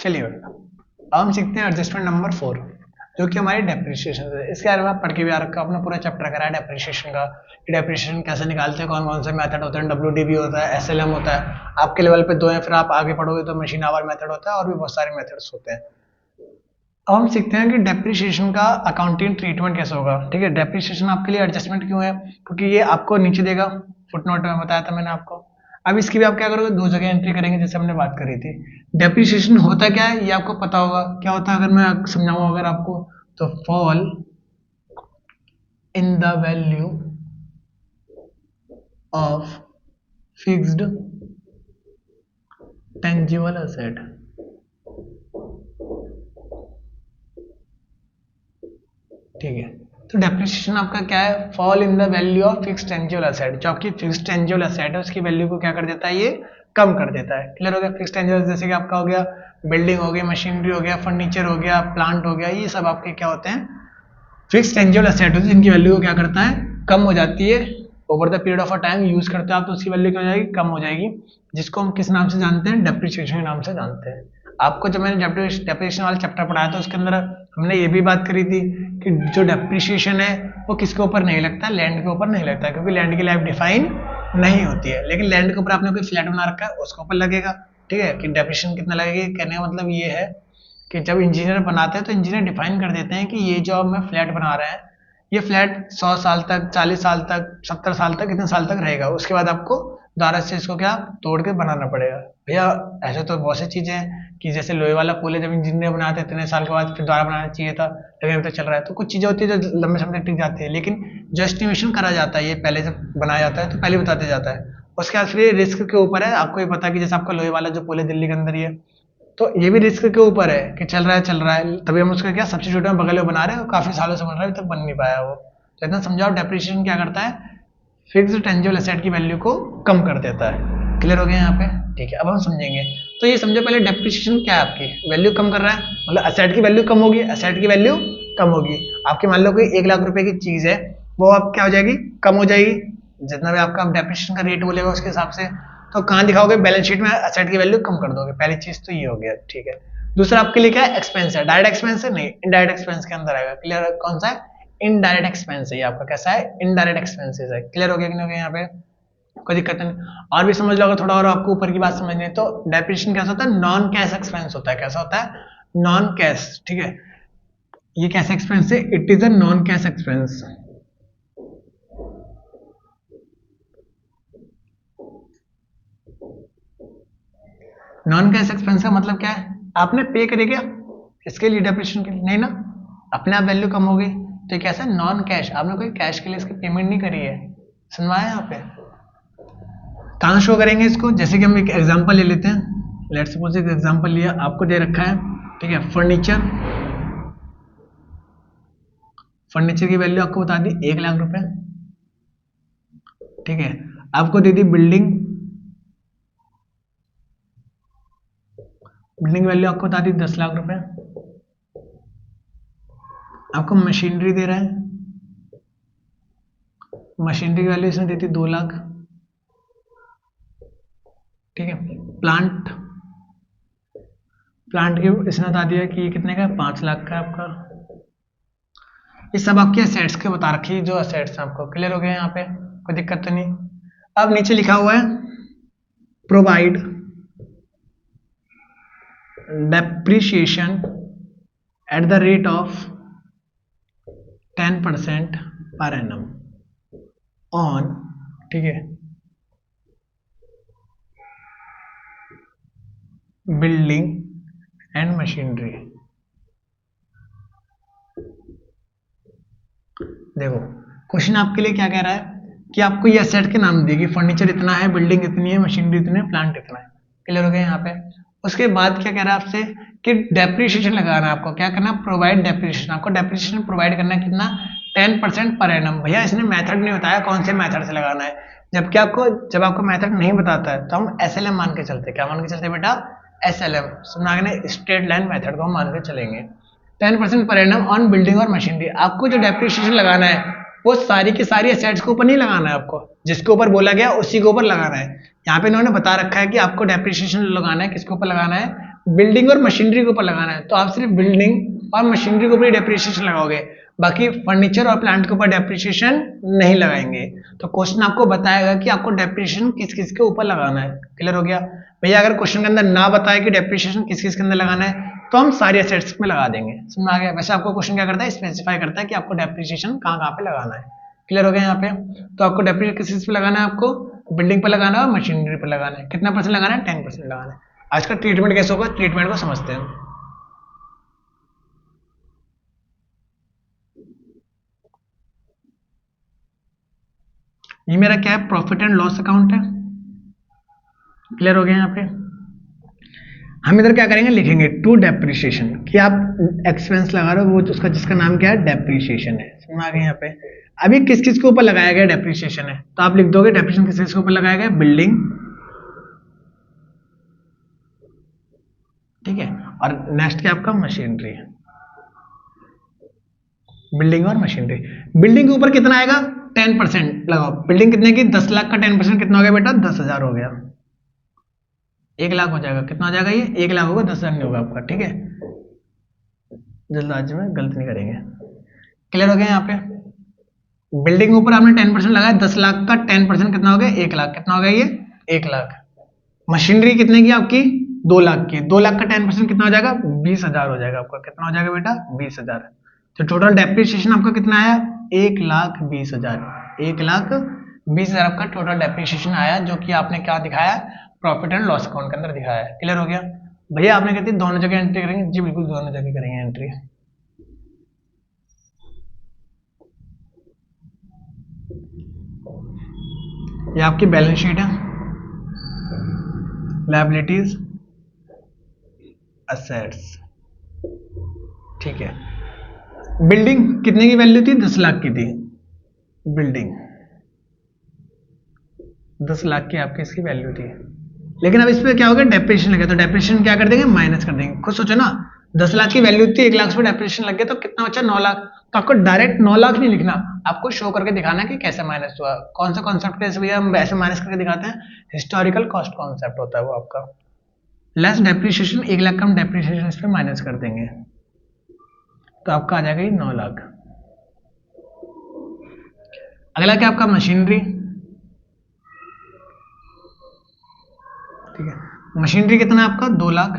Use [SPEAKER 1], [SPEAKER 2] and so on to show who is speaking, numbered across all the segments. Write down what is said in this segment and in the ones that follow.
[SPEAKER 1] चलिए अब हम सीखते हैं एडजस्टमेंट नंबर 4 जो कि हमारी डेप्रिसिएशन है। इसके बारे में आप पढ़ के भी आ रखा अपना पूरा चैप्टर करा है डेप्रिसिएशन का, डेप्रिसिएशन कैसे निकालते हैं, कौन कौन से मेथड होते हैं, WDV होता है, SLM होता है। आपके लेवल पे 2 है, फिर आप आगे पढ़ोगे तो मशीन आवर मेथड होता है और भी बहुत सारे मेथड्स होते हैं। अब हम सीखते हैं कि डेप्रिसिएशन का अकाउंटिंग ट्रीटमेंट कैसे होगा। ठीक है, डेप्रिसिएशन आपके लिए एडजस्टमेंट क्यों है, क्योंकि ये आपको नीचे देगा, फुटनोट में बताया था मैंने आपको। अब इसकी भी आप क्या करोगे, 2 जगह एंट्री करेंगे जैसे हमने बात करी थी। डेप्रिसिएशन होता क्या है ये आपको पता होगा, क्या होता है अगर मैं समझाऊं अगर आपको, तो fall in the value of fixed tangible asset. ठीक है, तो डेप्रिसिएशन आपका क्या है, fall in the value of fixed tangible asset. जो आपकी फिक्स्ड टेंजिबल एसेट है उसकी वैल्यू को क्या कर देता है, ये कम कर देता है। क्लियर हो गया। फिक्स्ड टेंजिबल जैसे कि आपका हो गया बिल्डिंग हो गया, मशीनरी हो गया, फर्नीचर हो गया, प्लांट हो गया, ये सब आपके क्या होते हैं, फिक्स्ड टेंजिबल एसेट होती है जिनकी वैल्यू को क्या करता है, कम हो जाती है। Over the period of a time use करते हो आप तो उसकी वैल्यू क्या हो जाएगी, कम हो जाएगी, जिसको हम किस नाम से जानते हैं, डेप्रिसिएशन के नाम से जानते हैं। आपको जब मैंने डेप्रिसिएशन वाला चैप्टर पढ़ाया था उसके अंदर हमने ये भी बात करी थी कि जो डेप्रिसिएशन है वो किसके ऊपर नहीं लगता, लैंड के ऊपर नहीं लगता, क्योंकि लैंड की लाइफ डिफाइन नहीं होती है। लेकिन लैंड के ऊपर आपने कोई फ्लैट बना रखा है उसके ऊपर लगेगा। ठीक है, कि डेप्रिसिएशन कितना लगेगा, कहने का मतलब ये है कि जब इंजीनियर बनाते हैं तो इंजीनियर डिफाइन कर देते हैं कि ये जो मैं फ्लैट बना रहे हैं ये फ्लैट 100 साल तक, 40 साल तक, 70 साल तक, कितने साल तक रहेगा। उसके बाद आपको दोबारा से इसको क्या तोड़ के बनाना पड़ेगा। भैया ऐसे तो बहुत सी चीजें हैं कि जैसे लोहे वाला पुल है, जब इंजीनियर बनाते हैं इतने साल के बाद फिर दोबारा बनाना चाहिए था, लेकिन अभी तक चल रहा है। तो कुछ चीजें होती है जो लंबे समय तक टिक जाती है, लेकिन जो एस्टिमेशन करा जाता है ये पहले जब बनाया जाता है तो पहले बता दिया जाता है। उसके बाद फिर रिस्क के ऊपर है, आपको ये पता है कि जैसे आपका लोहे वाला जो पुल है दिल्ली के अंदर ही है, तो ये भी रिस्क के ऊपर है कि चल रहा है, तभी हम उसका क्या सब्स्टिट्यूट में बगल में बना रहे हैं, काफी सालों से बन रहा है, अभी तक बन नहीं पाया वो। तो इतना समझाओ, डेप्रिसिएशन क्या करता है, फिक्स्ड टेंजिबल एसेट की वैल्यू को कम कर देता है। क्लियर हो गया यहाँ पे। ठीक है, अब हम समझेंगे। तो ये समझो पहले डेप्रिसिएशन क्या है, आपकी वैल्यू कम कर रहा है, मतलब एसेट की वैल्यू कम होगी, एसेट की वैल्यू कम होगी। आपकी मान लो कोई 1 लाख रुपए की चीज है, वो अब क्या हो जाएगी, कम हो जाएगी, जितना भी आपका डेप्रिसिएशन का रेट बोलेगा उसके हिसाब से। तो कहाँ दिखाओगे, बैलेंस शीट में एसेट की वैल्यू कम कर दोगे। पहली चीज तो ये हो गया। ठीक है, दूसरा आपके लिए क्या है, एक्सपेंस है। डायरेक्ट एक्सपेंस है नहीं, इनडायरेक्ट एक्सपेंस के अंदर आएगा। क्लियर, कौन सा है, इनडायरेक्ट एक्सपेंस है। ये आपका कैसा है, इनडायरेक्ट एक्सपेंसेस है। क्लियर हो गया कि नहीं हो गया यहाँ पे, कोई दिक्कत नहीं। और भी समझ लो अगर थोड़ा और आपको ऊपर की बात समझनी है तो डेप्रिसिएशन कैसा होता है, नॉन कैश एक्सपेंस होता है। कैसा होता है, नॉन कैश। ठीक है, ये कैसा एक्सपेंस है, it is a non cash expense. Non cash expense का मतलब क्या है, आपने पे करे क्या इसके लिए, डेप्रिसिएशन के लिए नहीं ना, अपने आप वैल्यू कम हो गई, तो ये कैसा है, नॉन कैश। आपने कोई कैश के लिए इसकी पेमेंट नहीं करी है। सुनवाया यहाँ पे कहाँ शो करेंगे इसको, जैसे कि हम एक एग्जांपल ले लेते हैं। लेट्स सपोज एक एग्जांपल लिया, आपको दे रखा है, ठीक है, फर्नीचर। फर्नीचर की वैल्यू आपको बता दी 1 लाख रुपए। ठीक है, आपको दे दी बिल्डिंग, बिल्डिंग वैल्यू आपको बता दी 10 लाख रुपए। आपको मशीनरी दे रहा है, मशीनरी की वैल्यू इसने दी थी 2 लाख। ठीक है, प्लांट, प्लांट की इसने बता दिया कि ये कितने का, 5 लाख का आपका। ये सब आपके असेट्स के बता रखी, जो असेट्स हैं आपको। क्लियर हो गया यहाँ पे, कोई दिक्कत तो नहीं। अब नीचे लिखा हुआ है provide depreciation at the rate of 10% per annum on, ठीक है, बिल्डिंग एंड मशीनरी। देखो क्वेश्चन आपके लिए क्या कह रहा है कि आपको ये एसेट के नाम देगी, फर्नीचर इतना है, बिल्डिंग इतनी है, मशीनरी इतनी है, प्लांट इतना है। क्लियर हो गया यहाँ पे। उसके बाद क्या कह रहा है आपसे कि डेप्रिसिएशन लगाना है आपको, क्या करना, प्रोवाइड डेप्रिसिएशन। आपको डेप्रिसिएशन प्रोवाइड करना है कितना, 10% पर एनम। भैया इसने मेथड नहीं बताया कौन से मेथड से लगाना है, जबकि आपको जब आपको मेथड नहीं बताता है तो हम SLM मान के चलते। क्या मान के चलते बेटा, SLM, सुना स्ट्रेट लाइन मेथड को हम मान के चलेंगे। 10% पर एनम ऑन बिल्डिंग और मशीनरी। आपको जो डेप्रिसिएशन लगाना है वो सारी की सारी एसेट्स के ऊपर नहीं लगाना है, आपको जिसके ऊपर बोला गया उसी के ऊपर लगाना है। यहाँ पे इन्होंने बता रखा है कि आपको डेप्रिसिएशन लगाना है, किसके ऊपर लगाना है, बिल्डिंग और मशीनरी के ऊपर लगाना है तो आप सिर्फ बिल्डिंग और मशीनरी के ऊपर डेप्रिसिएशन लगाओगे, बाकी फर्नीचर और प्लांट के ऊपर डेप्रिसिएशन नहीं लगाएंगे। तो क्वेश्चन आपको बताएगा कि आपको डेप्रिसिएशन किस किस के ऊपर लगाना है। क्लियर हो गया भैया? अगर क्वेश्चन के अंदर ना बताए कि डेप्रिसिएशन किस किस के अंदर लगाना है तो हम सारे एसेट्स में लगा देंगे। समझ में आ गया? वैसे आपको क्वेश्चन क्या करता है, स्पेसिफाई करता है कि आपको डेप्रिसिएशन कहाँ कहाँ पे लगाना है। क्लियर हो गया यहाँ पे? तो आपको डेप्रिसिएशन किस चीज पे लगाना है, आपको बिल्डिंग पे लगाना है और मशीनरी पे लगाना है। कितना परसेंट लगाना है? 10% लगाना है। आज का ट्रीटमेंट कैसे होगा, ट्रीटमेंट को समझते हैं। ये मेरा क्या है, प्रॉफिट एंड लॉस अकाउंट है। क्लियर हो गया यहाँ पे? हम इधर क्या करेंगे, लिखेंगे टू डेप्रिसिएशन कि आप एक्सपेंस लगा रहे हो वो उसका जिसका नाम क्या है, डेप्रिसिएशन है। समझ आ गया यहाँ पे? अभी किस किस के ऊपर लगाया गया डेप्रिसिएशन है, तो आप लिख दोगे डेप्रिसिएशन किस किस के ऊपर लगाया गया, बिल्डिंग, ठीक है, और नेक्स्ट क्या आपका मशीनरी है। बिल्डिंग और मशीनरी, बिल्डिंग के ऊपर कितना आएगा, 10% लगाओ। बिल्डिंग कितने की, 10 लाख का 10% कितना हो गया बेटा, 10,000 हो गया। 1 लाख हो जाएगा, कितना हो जाएगा ये, 1 लाख होगा, 10,000 नहीं होगा आपका। ठीक है, जल्दबाजी में गलत नहीं करेंगे। क्लियर हो गया यहाँ पे? बिल्डिंग के ऊपर आपने 10% लगाया, 10 लाख का 10% कितना हो गया, 1 लाख। कितना हो गया ये, 1 लाख। मशीनरी कितने की आपकी, 2 लाख की। 2 लाख का 10% कितना हो जाएगा, 20,000 हो जाएगा आपका। कितना हो जाएगा बेटा, 20,000। तो टोटल डेप्रिसिएशन आपका कितना आया, 1,20,000। 1,20,000 आपका टोटल डेप्रिसिएशन आया, जो कि आपने क्या दिखाया, प्रॉफिट एंड लॉस अकाउंट के अंदर दिखाया है। क्लियर हो गया भैया? आपने कहती दोनों जगह एंट्री करेंगे? जी बिल्कुल, दोनों जगह करेंगे एंट्री। ये आपकी बैलेंस शीट है, लायबिलिटीज, असेट्स। ठीक है, बिल्डिंग कितने की वैल्यू थी, 10 लाख की थी। बिल्डिंग 10 लाख की आपकी इसकी वैल्यू थी, लेकिन अब इस पर क्या होगा, डेप्रिसिएशन लगे तो डेप्रिसिएशन क्या कर देंगे, माइनस कर देंगे। खुद सोचो ना, 10 लाख की वैल्यू थी, 1 लाख पे डेप्रिसिएशन लग गया तो कितना बचा, 9 लाख। तो आपको डायरेक्ट 9 लाख नहीं लिखना, आपको शो करके दिखाना है कि कैसे माइनस हुआ। कौन सा कॉन्सेप्ट कैसे भैया हम ऐसे माइनस करके दिखाते हैं, हिस्टोरिकल कॉस्ट कॉन्सेप्ट होता है वो आपका। लेस डेप्रिसिएशन, 1 लाख का हम डेप्रिसिएशन इस पर माइनस कर देंगे तो आपका आ जाएगा ये 9 लाख। अगला क्या आपका, मशीनरी। ठीक है, मशीनरी कितना है आपका, 2 लाख।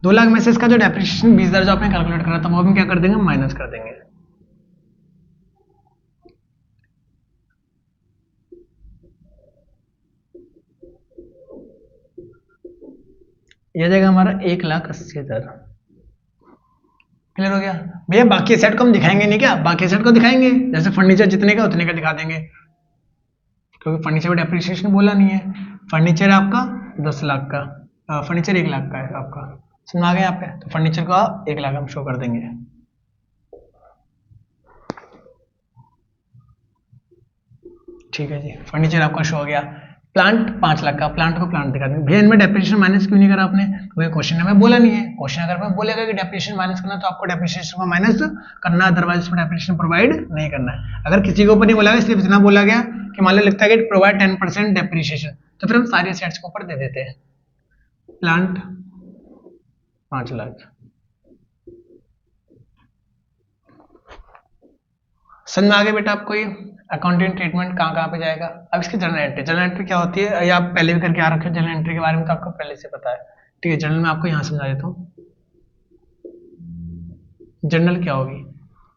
[SPEAKER 1] 2 लाख में से इसका जो डेप्रिसिएशन 20,000 जो आपने कैलकुलेट करा था वो हम क्या कर देंगे, माइनस कर देंगे। यह जाएगा हमारा 1,80,000। क्लियर हो गया भैया? बाकी सेट को हम दिखाएंगे नहीं क्या, बाकी सेट को दिखाएंगे, जैसे फर्नीचर जितने का उतने का दिखा देंगे, क्योंकि फर्नीचर में डेप्रिसिएशन बोला नहीं है। फर्नीचर आपका 10 लाख का, फर्नीचर 1 लाख का है आपका। समझ आ गया यहाँ पे? तो फर्नीचर का 1 लाख हम शो कर देंगे। ठीक है जी, फर्नीचर आपका शो हो गया। प्लांट 5 लाख का, प्लांट को प्लांट दिखा देंगे। भैया इनमें डेप्रिसिएशन माइनस क्यों नहीं करा आपने, क्योंकि क्वेश्चन में बोला नहीं है। क्वेश्चन अगर मैं बोलेगा कि डेप्रिसिएशन माइनस करना तो आपको डेप्रिसिएशन को माइनस करना, अदरवाइज इसमें डेप्रिसिएशन प्रोवाइड नहीं करना है। अगर किसी के ऊपर नहीं बोला गया, सिर्फ इतना बोला गया कि मान लो लिखता है कि प्रोवाइड 10% डेप्रिसिएशन, तो फिर हम सारे सेट्स के ऊपर दे देते हैं। प्लांट 5 लाख। समझ में आ गया बेटा आपको? ये अकाउंटिंग ट्रीटमेंट कहाँ कहाँ पे जाएगा। अब इसकी जर्नल एंट्री, जर्नल एंट्री क्या होती है, ये आप पहले भी करके आ रखे हो, जर्नल एंट्री के बारे में तो आपको पहले से पता है। ठीक है, जर्नल में आपको यहाँ समझा देता हूँ। जर्नल क्या होगी,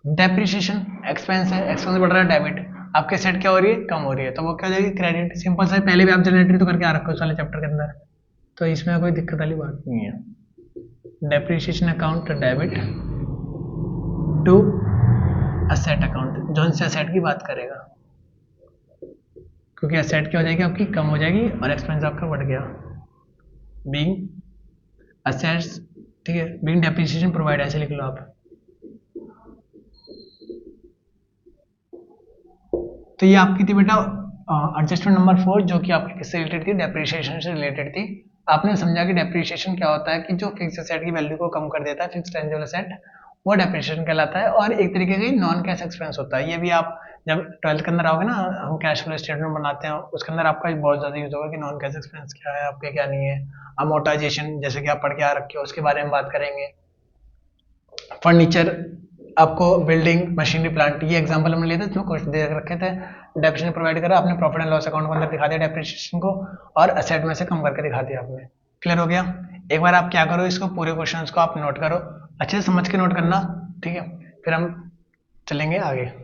[SPEAKER 1] डेप्रिसिएशन एक्सपेंस है, एक्सपेंस बढ़ रहा है, डेबिट आपके सेट क्या हो रही है, कम हो रही है, तो वो क्या हो जाएगी, क्रेडिट। सिंपल सा, पहले भी आप जर्नल एंट्री तो करके आ रखे हो साले चैप्टर के अंदर, तो इसमें कोई दिक्कत वाली बात नहीं है। Depreciation account debit to asset account, जो से असेट की बात करेगा, क्योंकि असेट क्या हो जाएगी आपकी, कम हो जाएगी और एक्सपेंस आपका बढ़ गया। बीइंग असेट्स, ठीक है, बीइंग डेप्रिसिएशन प्रोवाइड, ऐसे लिख लो आप। तो ये आपकी थी बेटा एडजस्टमेंट नंबर 4, जो कि आपकी किससे रिलेटेड थी, डेप्रिसिएशन से रिलेटेड थी। आपने समझा कि डेप्रिसिएशन क्या होता है, कि जो फिक्स असेट की वैल्यू को कम कर देता है, फिक्स टेंजिबल असेट, वो डेप्रिसिएशन कहलाता है। और एक तरीके का नॉन कैश एक्सपेंस होता है, ये भी आप जब 12th के अंदर आओगे ना, हम कैश फ्लो स्टेटमेंट बनाते हैं, उसके अंदर आपका बहुत ज़्यादा यूज होगा कि नॉन कैश एक्सपेंस क्या है आपके, क्या नहीं है। अमोर्टाइजेशन जैसे कि आप पढ़ के आ रखे हो, उसके बारे में बात करेंगे। फर्नीचर, आपको बिल्डिंग मशीनरी प्लांट, ये एग्जांपल हमने लिए थे, इसमें क्वेश्चन दे रखे थे, डेफिनेशन प्रोवाइड करा आपने, प्रॉफिट एंड लॉस अकाउंट के अंदर दिखा दिया डेप्रिसिएशन को, और असेट में से कम करके दिखा दिया आपने। क्लियर हो गया? एक बार आप क्या करो, इसको पूरे क्वेश्चंस को आप नोट करो, अच्छे से समझ के नोट करना, ठीक है? फिर हम चलेंगे आगे।